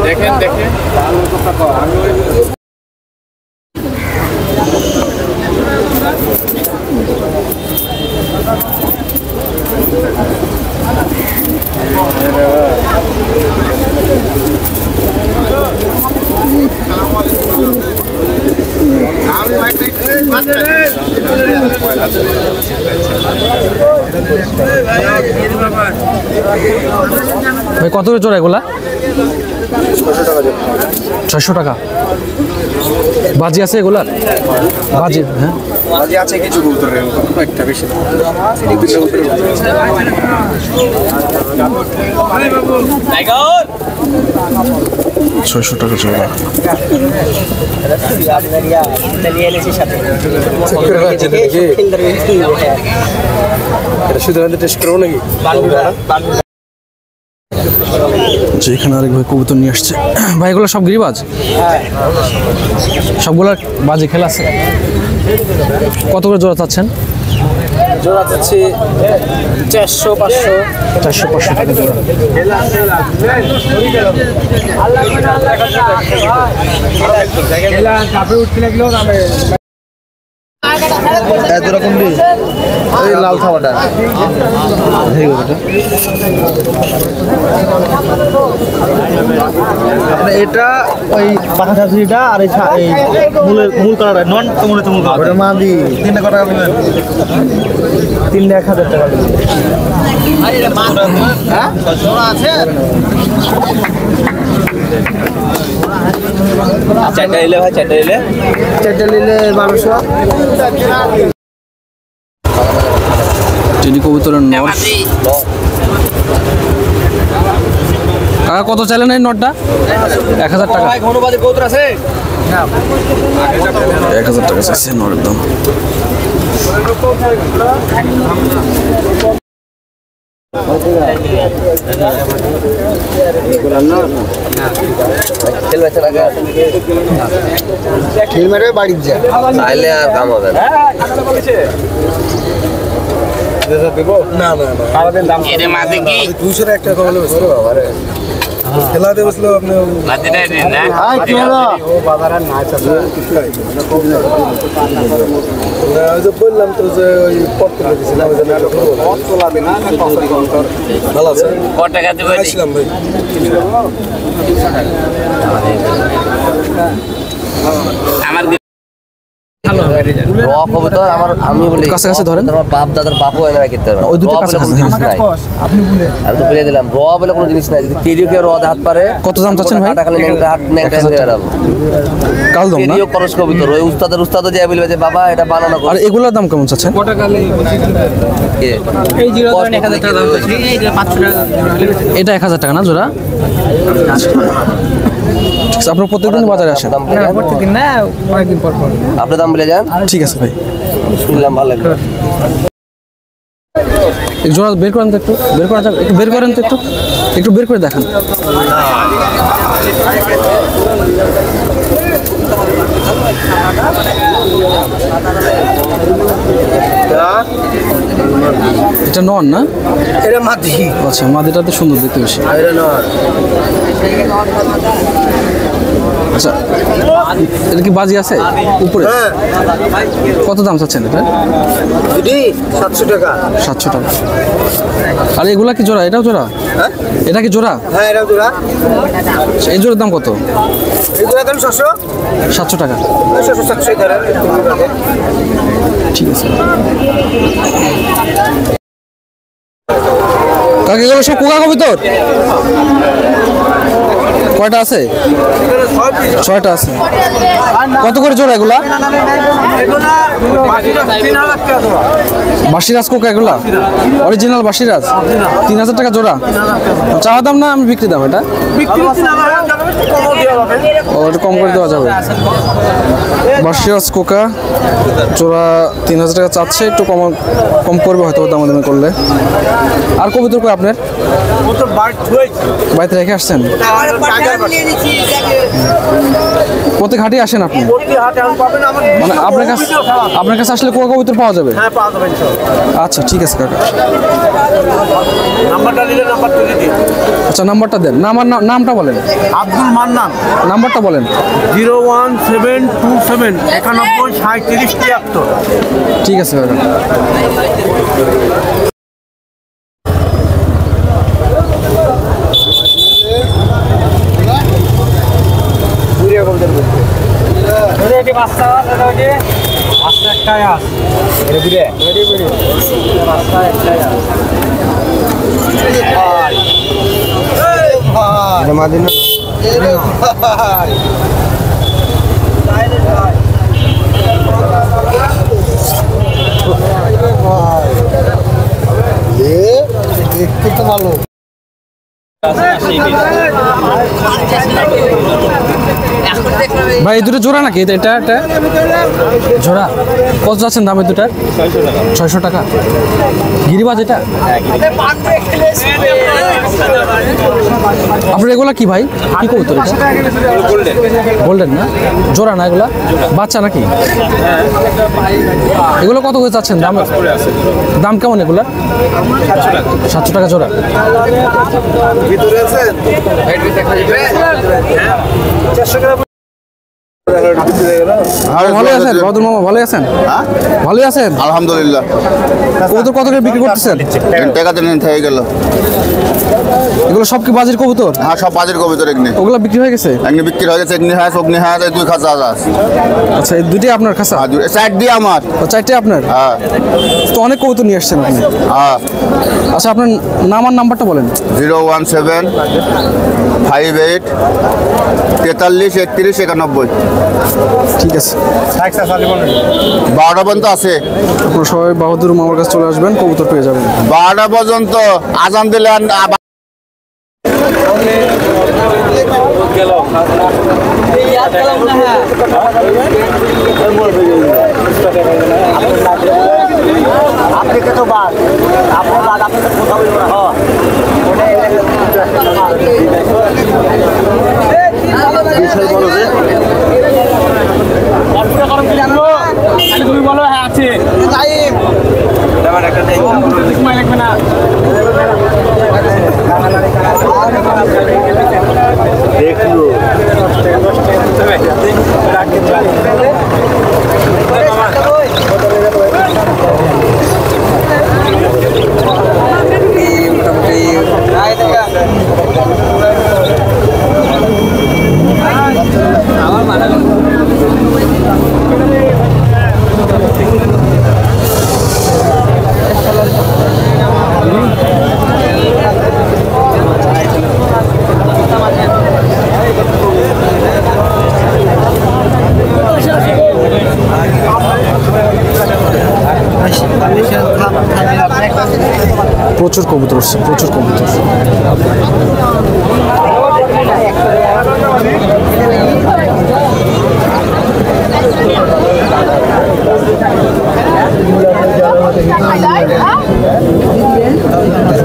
দেখেন দেখেন ভাই কত করে জোড়া এগুলা? 600 টাকা। বাজি আছে এগুলার? বাজি, হ্যাঁ বাজি আছে কিছু কবুতরের, একটা বেশি না। 600 টাকা জোড়া। যে এখানে আরেক ভাই কবুতর নিয়ে আসছে। ভাই এগুলো সব গিরিবাজ? সবগুলো বাজি খেলা আছে। কত করে জোড়া চাচ্ছেন? জোড়া যাচ্ছে 400, 500। 400, 500 টাকা জোড়া। এই লাল খাবারটা আপনার এটা ওই পাখা ছাত্রীটা আর এই মূল কালারটা নন মনে তো মূল কালার মাদি 3 টাকা নেবেন 1,000 টাকা চারটা নিলে ভাই, চারটা নিলে 1200। টেডি কবুতরের নর। কাকা কত চাইলেন এই নটটা? 1000 টাকা। ঘনবাদী কবুতর আছে? 1000 টাকা চাইছে নরের দাম। বাড়ির যা চাইলে আর কাম হবে না। না না না এর মাঝে কি 200 একটা কমলে বসলো বাবা রে খেলাতে বসলো আপনি মাঝেটা দিন না। কি হলো ও বাজারে না চাচা ওই যে বললাম তো যে ওই পথ করে দিছিলাম ওই জন্য পথ তোলাবে না না ভালো আছে কত টাকা দিবেন? আসলাম ভাই আমার র কবুতর আমার আমি বলি কাছাকাছি ধরেন। তোমার বাপ দাদার বাপও এনে রাখতে পারবে ওই দুটো র বলে কাছাকাছি কোনো জিনিস নাই। আমি তো বলে দিলাম র বলে কোনো জিনিস নাই, যদি কেরিও কে র হাত পারে কত দাম চাচ্ছেন ভাই? খালি হাত নেংটা হয়ে যাবে। কালদম না? কেরিও করস কবুতর ওই উস্তাদও যে বলবে যে বাবা এটা বানানো আর এগুলোর দাম কেমন চাচ্ছেন? এই জিরো ধরেন 1000 টাকা দাম আছে, এই 500 টাকা। এটা 1000 টাকা না জোড়া? আপনার প্রত্যেকদিন বাজারে আসেন? প্রত্যেকদিন না, অনেকদিন পর পর। আপনার দাম বলে যান, ঠিক আছে ভাই। শুনলাম ভালো লাগলো। এক জোড়া বের করেন তো, একটু বের করা যাবে? একটু বের করেন তো, একটু বের করে দেখান। এটা নন না? এটা মাটি আচ্ছা, মাদিটা তো সুন্দর দেখতে বেশি। এটা না আচ্ছা, এটা কি বাজি আছে উপরে? কত দাম চাচ্ছেন এটা? 700 টাকা। 700 টাকা। আর এগুলা কি জোড়া? এটাও জোড়া? এটা কি জোড়া? হ্যাঁ, এটা জোড়া। আচ্ছা, এই জোড়ার দাম কত? এই জোড়া দাম 700 টাকা। 700 টাকা। ঠিক আছে কাকে, এগুলো সব কোকা কবুতর? কয়টা আছে? 6টা আছে। কত করে জোড়া এগুলা? বাসিরাজ কোকা এগুলা? অরিজিনাল বাসিরাজ? 3000 টাকা জোড়া। চাওয়া দাম না আমি বিক্রি দাম? এটা ও, এটা কম করে দেওয়া যাবে। বাসিরাজ কোকা জোড়া 3000 টাকা চাচ্ছে, একটু কম করবে হয়তো দামাদামি করলে। আর কবুতর কই আপনার? বাড়িতে রেখে আসছেন? প্রত্যেক হাটে আসেন আপনি? মানে আপনার কাছে আসলে কোকা কবুতর পাওয়া যাবে? আচ্ছা ঠিক আছে কাকা। আচ্ছা নাম্বারটা দেন। নামটা বলেন। আব্দুল মান্নান। নাম্বারটা বলেন। 01727 91 37 73। ঠিক আছে কাকা। দেখতে তো ভালো। ভাই এই দুটো জোড়া নাকি? এটা জোড়া কত যাচ্ছেন দাম? এই দুটা 600 টাকা। গিরিবাজ এটা? আপনার এগুলা কি ভাই? কি কবুতর এটা? গোল্ডেন না? জোড়া না এগুলা? বাচ্চা নাকি? এগুলো কত করে যাচ্ছেন দাম? দাম কেমন এগুলা? 700 টাকা জোড়া। ভালো আছেন বাদুর মামা? ভালো আছেন? ভালো আছেন আলহামদুলিল্লাহ। কবুতর কত করে বিক্রি করতেছেন? টাকাতে নিয়ে থেকে গেল। এগুলো সব কি বাজির কবুতর? হ্যাঁ, সব বাজার কবিতর এগনি ওগুলো বিক্রি হয়ে গেছে? এগনি বিক্রি হয়ে গেছে। এগনি হ্যাঁ, অগ্নি হ্যাঁ, 2 খাঁচা আছে। আচ্ছা এই দুইটাই আপনার কাছে? সাইড দিয়ে আমার। ও, 4টে আপনার? হ্যাঁ তো অনেক কবুতর নিয়ে আসছেন আপনি। হ্যাঁ। আচ্ছা আপনার নাম্বারটা বলেন। 017 58 43 31 91। ঠিক আছে। 12টা পর্যন্ত আছে। আপনারা সবাই বাহাদুর মামার কাছে চলে আসবেন, কবুতর পেয়ে যাবেন। 12টা পর্যন্ত আজান দিলে আপনি কত বার আপনার বাদ আপনি তো কোথাও বলবো না। তুমি বলো হ্যাঁ আছে লাগবে না। দেখলো প্রচুর কবুতর আসছে, প্রচুর কবুতর।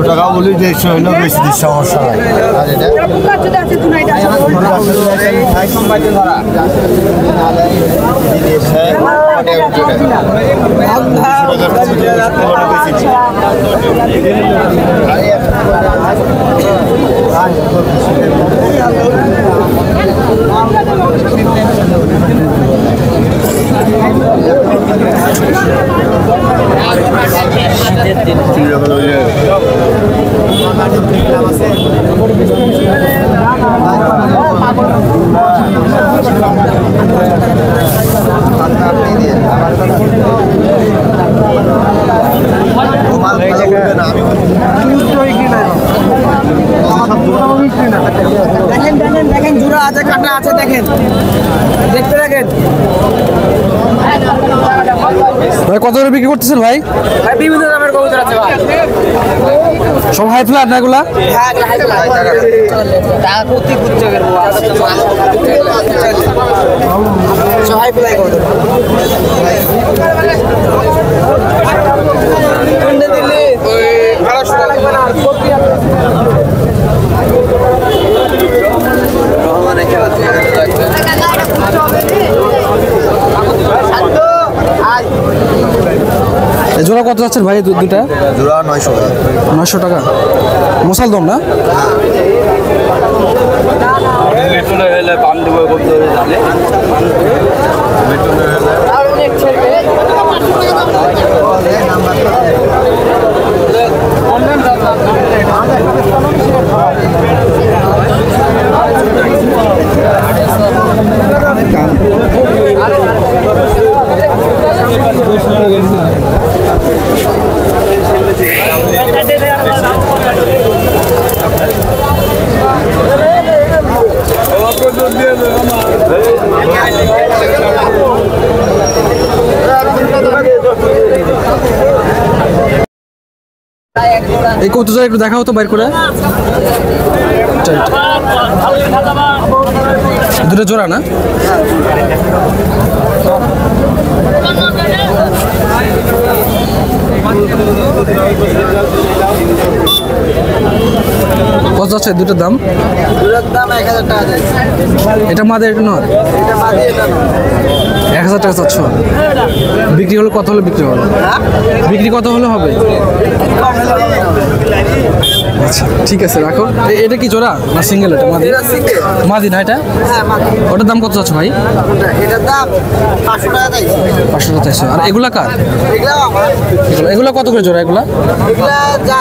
টাকা বলি যে হইলো বেশি সমস্যা নাই। আর দেখেন জোড়া আছে, কাটা আছে, দেখেন, দেখতে দেখেন ভাই কত করে বিক্রি করতেছেন ভাই? ভাই বিভিন্ন দামের কবুতর আছে ভাই। সব হাই ফ্ল্যাট না এগুলা? হ্যাঁ টাকা প্রতি কুচ্ছে করবো সবাই প্লাই কবুতর কোনটা দিলে ওই 1200 টাকা লাগবে না প্রতি রহমানের খেলা লাগবে জোড়া কত যাচ্ছেন ভাই দুটা? জোড়া 900 টাকা। 900 টাকা মশাল দম না? এই কবুতর একটু দেখা হতো বাইর করে। দুটো জোড়া না? কত আছে দুটোর দাম? দুটোর দাম 1000 টাকা আছে। এটা মাদের এটা নয়? এটা মাদি এটা না 1000 টাকা চাচ্ছ। বিক্রি হলো কত হলে বিক্রি হলো? বিক্রি কত হলে হবে? আচ্ছা ঠিক আছে রাখো। এটা কি জোড়া না সিঙ্গেল? এটা মাদি? এটা সিঙ্গেল। মাদি না এটা? হ্যাঁ মাদি। ওটার দাম কত চাচ্ছ ভাই? এটার দাম 500 টাকা চাইছি। 500 টাকা চাইছো। আর এগুলা কার? এগুলা আমার। এগুলা কত করে জোড়া এগুলা? এগুলা যা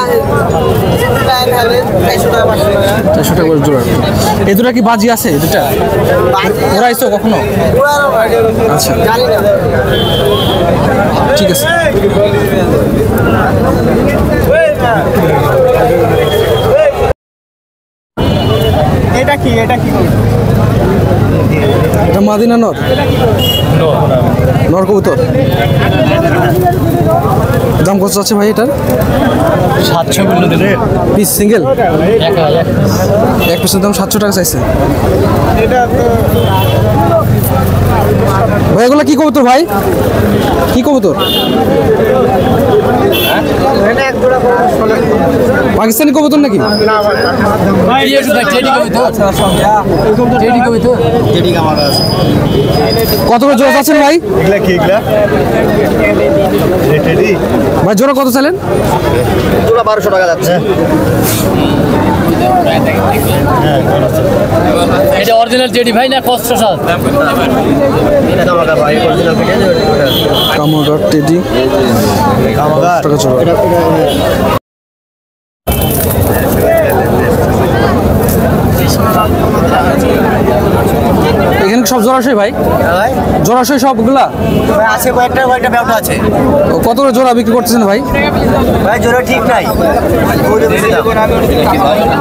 400 টাকা 500 টাকা 400 টাকা করে জোড়া। এই দুটা কি বাজি আছে এই দুটা? ওরা আইছো কখনো? আচ্ছা জানি না ঠিক আছে। এটা কি এটা মাদিনা নর? নর কবুতর। দাম কত আছে ভাই এটার? 700 বলে দিলে পিস সিঙ্গেল এক পিসের দাম 700 টাকা চাইছে ভাই। এগুলো কি কবুতর ভাই? কি কবুতর? পাকিস্তানি কবুতর নাকি? কত করে জোড়া চাচ্ছেন ভাই? এগুলা কি এগুলা রেটেডি ভাই জোড়া কত চাইলেন? জোড়া 1200 টাকা যাচ্ছে। এটা অরিজিনাল জেডি ভাই না কষ্ট সাজ? এটা কামাগার ভাই, অরিজিনাল ভিডিও। কামাগার টেডি টাকা জোড়া। এখানে সব জোড়াশই ভাই? জোড়াশই সবগুলা আছে কয়েকটা ব্যবসা আছে। কত করে জোড়া বিক্রি করতেছেন ভাই? ভাই জোড়া ঠিক নাই।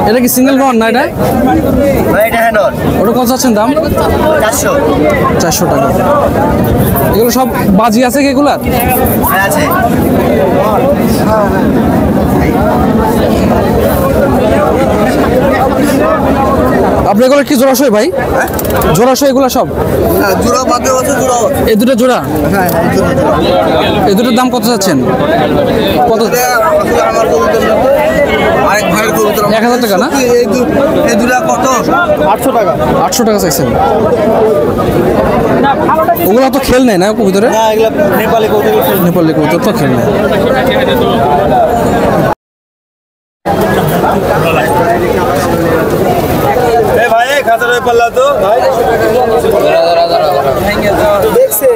এটা কি সিঙ্গেল নন না এটা? ভাই এটা হ্যাঁ নন। ওটা কত আছেন দাম? 400 400 টাকা। এগুলো সব বাজি আছে কি এগুলা? হ্যাঁ আছে। আপনি এগুলো কি জোড়াশই ভাই? জোড়াশই এগুলো সব? জোড়া বাদে আছে জোড়া। এই দুটো জোড়া? হ্যাঁ এই দুটোর দাম কত চাচ্ছেন? কত? আমার কবুতর আরেক ভাইয়ের কবুতর 1000 টাকা না? এই দুটা কত? 800 টাকা 800 টাকা চাইছেন। ওগুলো তো খেল নেই না কবুতরে? না এগুলা নেপালি কবুতর নেপালি কবুতর তো খেল নেই। এই ভাই খাতারে পারলা তো ভাই দেখছে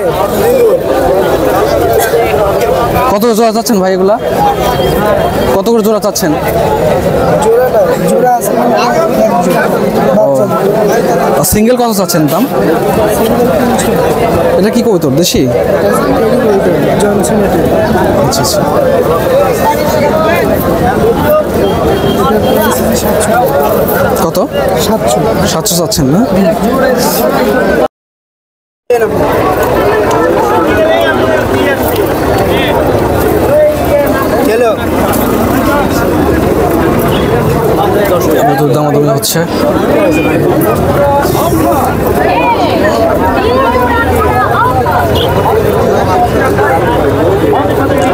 কত জোড়া চাচ্ছেন ভাই এগুলা? কত করে জোড়া চাচ্ছেন? জোড়া আছে সিঙ্গেল কত চাচ্ছেন দাম? এটা কি কবুতর দেশি? আচ্ছা আচ্ছা। কত? 700 চাচ্ছেন না? দামাদামি হচ্ছে।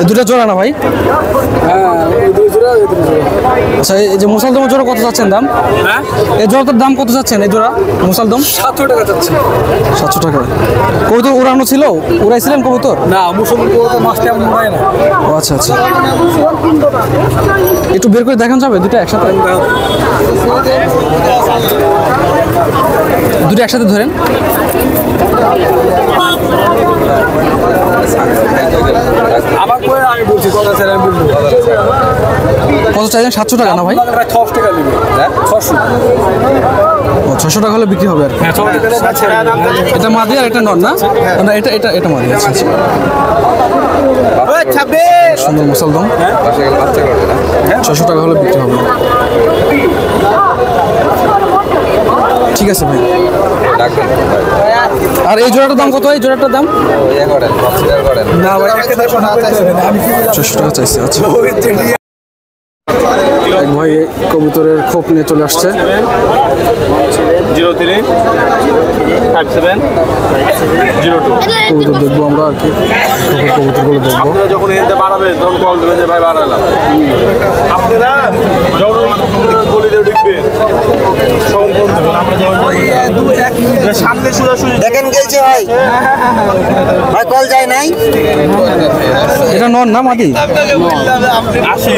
দুটা জোড়া না ভাই? আচ্ছা, এই যে মুসালদমের জোড়া কত চাচ্ছেন দাম? এই জোড়াটার দাম কত চাচ্ছেন? এই জোড়া মুসালদম 700 টাকা যাচ্ছে। 700 টাকা। কবুতর উড়ানো ছিল? উড়াইছিলেন কবুতর? না মুসলমান কবুতর মাছটা এমন উড়ায় না। ও আচ্ছা আচ্ছা, একটু বের করে দেখান যাবে দুটো একসাথে? দুটো একসাথে ধরেন। আমার কই আমি বলছি কথা স্যার আমি বলবো কত চাইছেন? 700 টাকা না ভাই? 600 টাকা নেবে। 600 ও 600 টাকা হলে বিক্রি হবে আর কি। হ্যাঁ 600 টাকা আছে। এটা মাদি আর এটা নর না? না এটা এটা এটা মাদি। আচ্ছা আচ্ছা। ওই 26 সুন্দর মুসালদম। 600 টাকা হলে বিক্রি হবে। ঠিক আছে ভাই। আর এই জোড়াটার দাম কত? এই জোড়াটার দাম না ভাই একটা দেখো না আমি কি 600 টাকা চাইছি। আচ্ছা, বলছি এক ভাই কবুতরের খোপ নিয়ে চলে আসছে। 035702 কবুতর দেখবো আমরা আর কি, কবুতরগুলো দেখবো। যখন এতে বাড়াবে তখন কল দেবে যে ভাই বাড়ালাম। আপনারা যখন বলে দেবে ঢুকবে সম্পূর্ণ আমরা যখন সামনে সোজাসুজি দেখেন গেছে ভাই ভাই কল যায় নাই। এটা নর না মাদি? আসি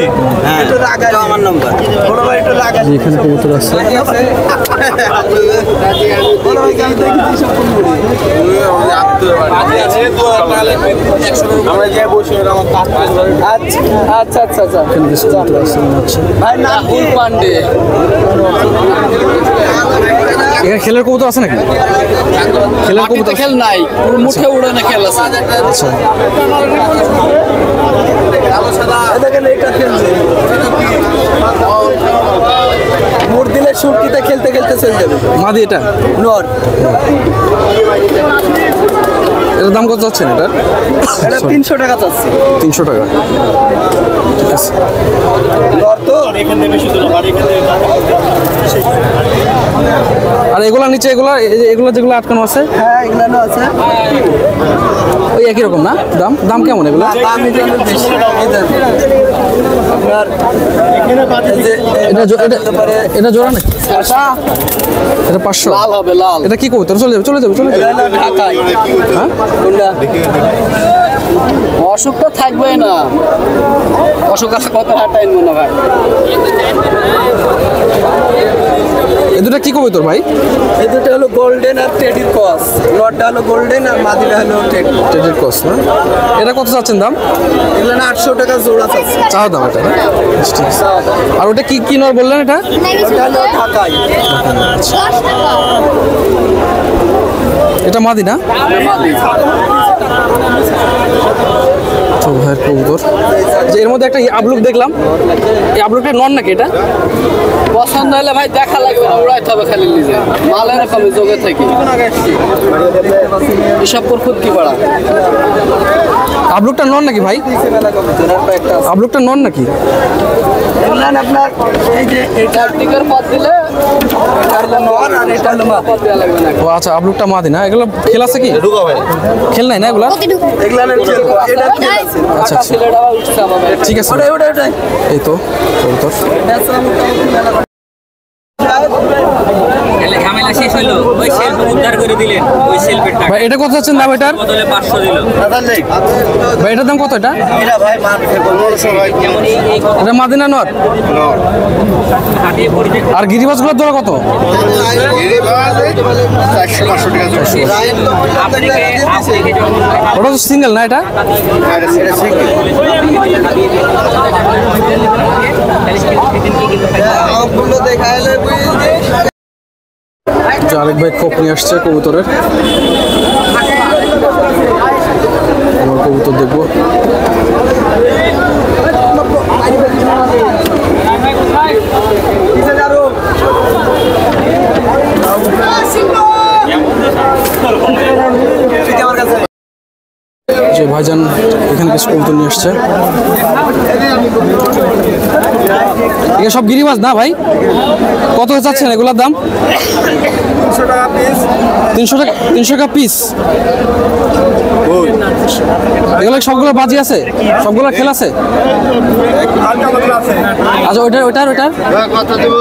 একটু লাগাই আমার নাম্বার বড় ভাই একটু লাগা যে এখানে কবুতর আছে। আমরা যে বসে আমার আচ্ছা আচ্ছা আচ্ছা এখানে কিছু কবুতর আছে মনে হচ্ছে। ভাই নাকুল পান্ডে এখানে খেলার কবুতর আছে নাকি? খেলার কবুতর খেল নাই, পুরো মুঠে উড়ানো খেল আছে। আচ্ছা, দেখেন এটা খেলছে মোট দিলে সুরকিতে খেলতে খেলতে চলে যাবে। মাদি এটা? নর এটার দাম কত যাচ্ছেন এটার? এটা 300 টাকা চাচ্ছে। 300 টাকা। ঠিক আছে। নর তো আর এগুলা নিচে এগুলা এগুলা যেগুলো আটকানো আছে হ্যাঁ এগুলো আছে। ওই একই রকম না? দাম দাম কেমন এগুলা? দাম এটা বেশি আপনার এটা জোড়া নাকি? এটা 500। লাল হবে, লাল। এটা কি কবুতর? চলে যাবে চলে যাবে চলে যাবে। ঢাকায় হ্যাঁ, অসুখ তো থাকবেই না, অসুখ আছে কত হাঁটাইন মনে হয়। এই দুটা কি কবুতর ভাই? এই দুটো হলো গোল্ডেন আর টেডির ক্রস। নটটা হলো গোল্ডেন আর মাদিটা হলো টেডি। টেডির ক্রস না? এটা কত চাচ্ছেন দাম? এগুলো না 800 টাকা জোড়া চাচ্ছে। চাও দাম এটা না? ঠিক আছে। আর ওটা কি কি নর বললেন এটা? ওটা হলো ঢাকায়। এটা মাদি না? তো ভাইয়ের কবুতর যে এর মধ্যে একটা আবলুক দেখলাম, এই আবলুকটা নন নাকি এটা? পছন্দ হলে ভাই দেখা লাগবে না, উড়াইতে হবে খালি নিজে মাল এরকমই যোগে থেকে এসব পর খুদ কি পাড়া। আবলুকটা নন নাকি ভাই? আবলুকটা নন নাকি? আপনার এই যে এটা টিকার পথ দিলে এটা হলো নর আর এটা হলো মাদি। পথ দেওয়া লাগবে না। ও আচ্ছা, আবলুকটা মাদি না? এগুলো খেল আছে কি? খেল নাই না এগুলা? এগুলো এটা আচ্ছা আচ্ছা, ছেলেটা উঠছে আমাদের ঠিক আছে। ওটা এই তো কবুতর। এটা ঝামেলা শেষ হলো, ওই সেলফ উদ্ধার করে দিলেন, ওই সেলফের টাকা ভাই এটা কত আছেন দাম এটার? বদলে 500 দিল। ভাই এটার দাম কত এটা? এটা ভাই মানুষের বলছো ভাই যেমন এই কথা এটা মাদিনা নর। হাতিয়ে পড়ে আর গিরিবাজগুলোর দর কত? 400-500 টাকা চলছে। আপনাকে যখন ওটা তো সিঙ্গেল না এটা? যে আরেক ভাই খোপ নিয়ে আসছে কবুতরের। আমার কবুতর দেখবো। যে ভাইজান এখানে কিছু কবুতর নিয়ে আসছে। এগুলো সব গিরিবাজ না ভাই? কত চাচ্ছেন এগুলোর দাম? 300 টাকা পিস। এগুলো সবগুলো বাজি আছে, সবগুলো খেল আছে। আচ্ছা ওইটার কত দেবো?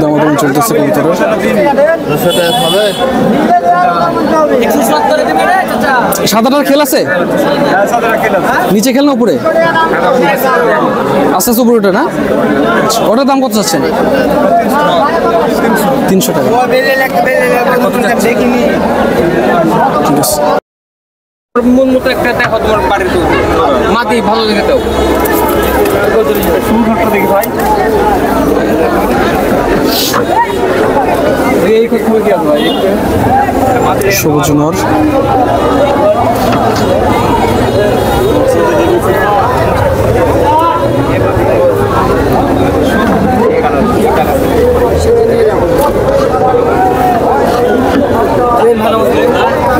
দামাদাম চলতেছে কবুতরের। 200 টাকা হবে? সাদাটার খেল আছে? নিচে খেল না উপরে? আস্তে আস্তে উপরে ওটা না? ওটার দাম কত চাচ্ছেন? 300 টাকা। ঠিক আছে। মন মতো একটা দেখো তোমার বাড়ির মাটি ভালো লেগে দাও। দেখি ভাই এই কথা কি আছে ভাই? সবুজ নর।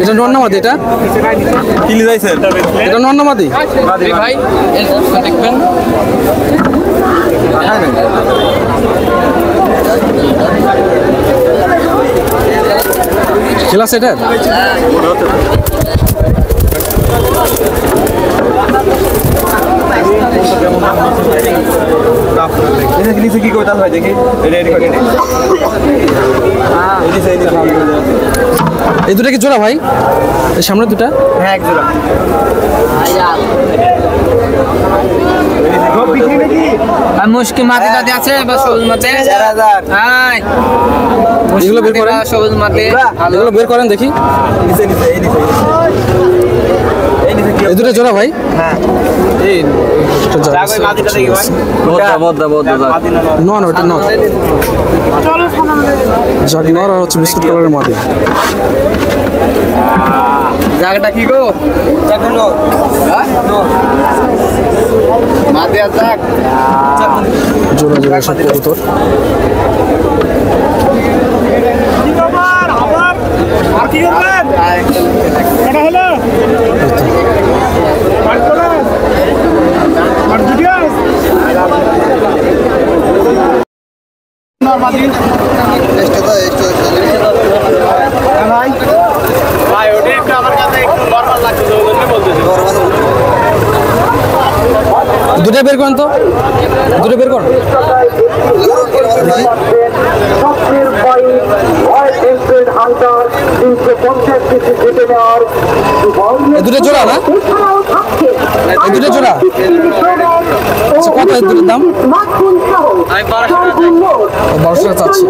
এটা নর না মাদি? এটা কিলি যাইছেন এটা নর না মাদি? ভাই দেখবেন খেলা সেটার? নিচে কি করতে হয় দেখি এই দুটা কি জোড়া ভাই? এই সামনে দুটা? হ্যাঁ এক জোড়া আর মুশকি মাটি টাটি আছে বা সবুজ মাটি? 4000 হাই এগুলো বের করেন, সবুজ মাটি এগুলো বের করেন দেখি। নিচে নিচে এই নিচে এই নিচে কি এই দুটা জোড়া ভাই? হ্যাঁ এই যাক ওই মাটিটা দেখি ভাই বদ্দা নন ওটা নন। যাক নর আর হচ্ছে বিস্কুট কালারের মাদি। জায়গাটা কি গো? চাকুনো হ্যাঁ নো মাটি আর জাগ জোড়া জোড়া সব কবুতর। আর কি করবেন এটা হলো আর দুটিয়া নরমালি ভাই ভাই ওটা একটু আমার কাছে একটু নরমাল লাগছে ওই জন্য বলতেছি দুটা বের করেন তো, দুটো বের করেন। এই দুটো জোড়া না? এই দুটো জোড়া? আচ্ছা কত এই দুটোর দাম? আমি 1200 1200 টাকা চাচ্ছি।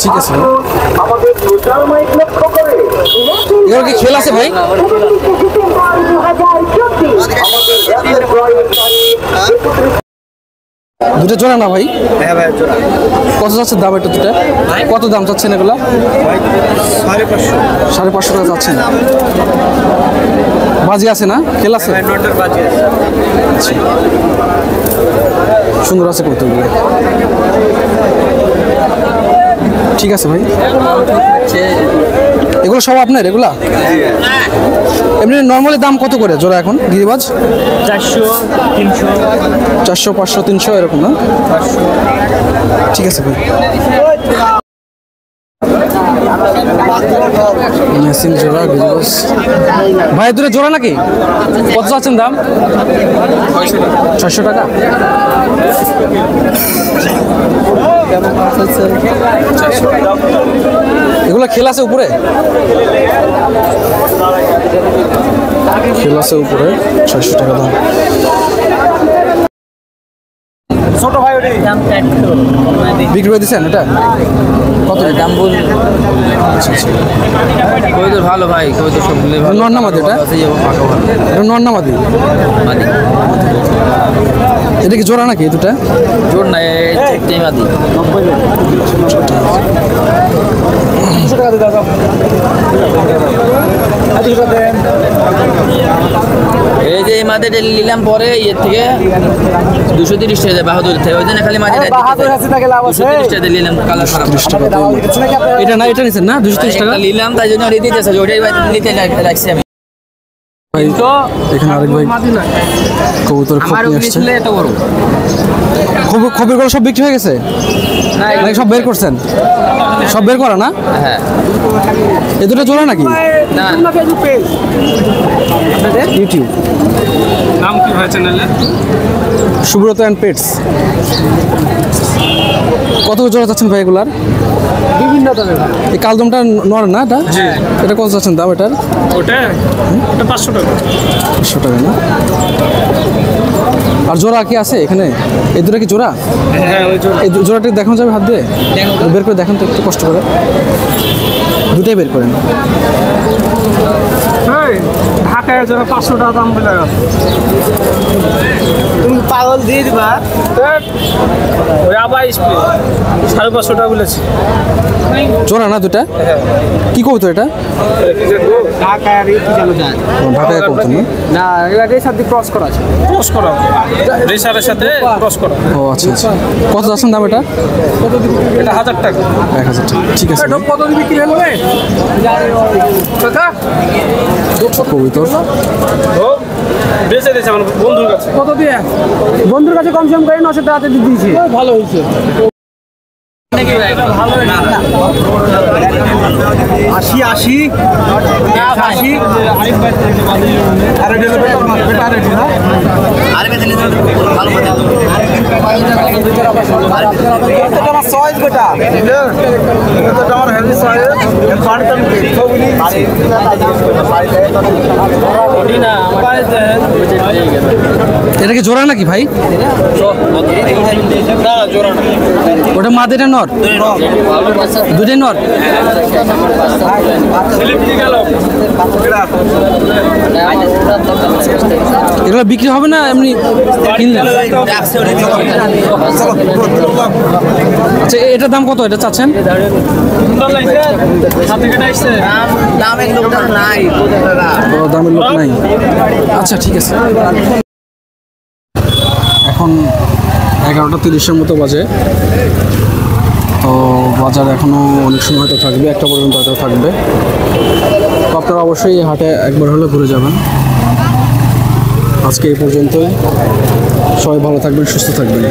ঠিক আছে। এগুলো কি খেল আছে ভাই? দুটো জোড়া না ভাই? হ্যাঁ ভাই জোড়া কত চাচ্ছেন দাম এটা দুটা? কত দাম চাচ্ছেন এগুলো? 550 টাকা চাচ্ছেন। বাজি আছে না? খেল আছে? নটার বাজে সুন্দর আছে কবুতরগুলো। ঠিক আছে ভাই। এগুলো সব আপনার এগুলা? এমনি নর্মালি দাম কত করে জোড়া এখন গিরিবাজ? 400 300 400 500 300 এরকম না? ঠিক আছে ভাই। মেশিন জোড়া গিরিবাস ভাই দূরে জোড়া নাকি কত চাচ্ছেন দাম 600 টাকা এগুলো খেল আছে উপরে খেল আছে উপরে 600 টাকা দাম ছোট ভাই ওটি বিক্রি করে দিচ্ছেন এটা কত দাম বল কই তো ভালো ভাই কই তো সব মিলে ভালো নর না মাদি এটা এটা নর না মাদি মাদি এটা কি জোড়া নাকি এই দুটা জোর না এই মাদি এই যে এই মাদিটা নিলাম পরে এর থেকে 230 টাকা বাহাদুর থেকে ওই জন্য খালি মাদিটা বাহাদুর আছে তাকে লাভ আছে 230 টাকা দিলাম কালার খারাপ 30 টাকা এটা না এটা নিছেন না 230 টাকা নিলাম তাই জন্য রেডি দিতেছে ওইটাই নিতে রাখছি আমি ভাই এখানে আরেক ভাই কবুতর খোপ নিয়ে আসছে এটা বড় খবরগুলো সব বিক্রি হয়ে গেছে নাকি সব বের করছেন সব বের করা না হ্যাঁ এই দুটো জোড়া নাকি না ইউটিউব নাম কি ভাই চ্যানেলে সুব্রত অ্যান্ড পেটস কত জোড়া যাচ্ছেন ভাই এগুলার বিভিন্ন দামে এই কালদমটা নর না এটা এটা কত যাচ্ছেন দাম এটার ওটা 500 টাকা 500 টাকা না আর জোড়া কি আছে এখানে এই দুটো কি জোড়া হ্যাঁ ওই জন্য এই জোড়াটা দেখানো যাবে হাত দিয়ে বের করে দেখান তো একটু কষ্ট করে দুটাই বের করেন ঢাকায় যারা 500 টাকা দাম বলে তুমি পাগল দিয়ে দিবা ওই আবার 550 টাকা বলেছি জোড়া না দুটা কি কবুতর এটা ঢাকায় কি জানো যায় ঢাকায় কবুতর না না এর সাথে ক্রস করা আছে ক্রস করা রেসারের সাথে ক্রস করা ও আচ্ছা আচ্ছা কত যাচ্ছেন দাম এটা এটা 1000 টাকা 1000 টাকা ঠিক আছে কত দিবি কি হলো কাকা কবুতর ও বেঁচে দিয়েছে আমার বন্ধুর কাছে কত দিয়ে বন্ধুর কাছে কম সম করে 900 টাকা দিয়ে দিয়েছি ভালো হয়েছে 80 আর এটা বেটা রেডি না আর বেশি ভালো মতো এটা আমার সাইজ বেটা এটা আমার হেভি সাইজ এর পার্টন কি সবই আছে এটা কি জোড়া নাকি ভাই না জোড়া না ওটা মাদেটা নর দুটাই নর সেলিব্রিটি গেল এগুলো বিক্রি হবে না এমনি কিনলেন আচ্ছা এটার দাম কত এটা চাচ্ছেন দামের লোকটা নাই ও, দামের লোক নাই আচ্ছা ঠিক আছে এখন 11:30 মতো বাজে তো বাজার এখনও অনেক সময় হয়তো থাকবে একটা পর্যন্ত হয়তো থাকবে তো আপনারা অবশ্যই এই হাটে একবার হলে ঘুরে যাবেন আজকে এই পর্যন্তই সবাই ভালো থাকবেন সুস্থ থাকবেন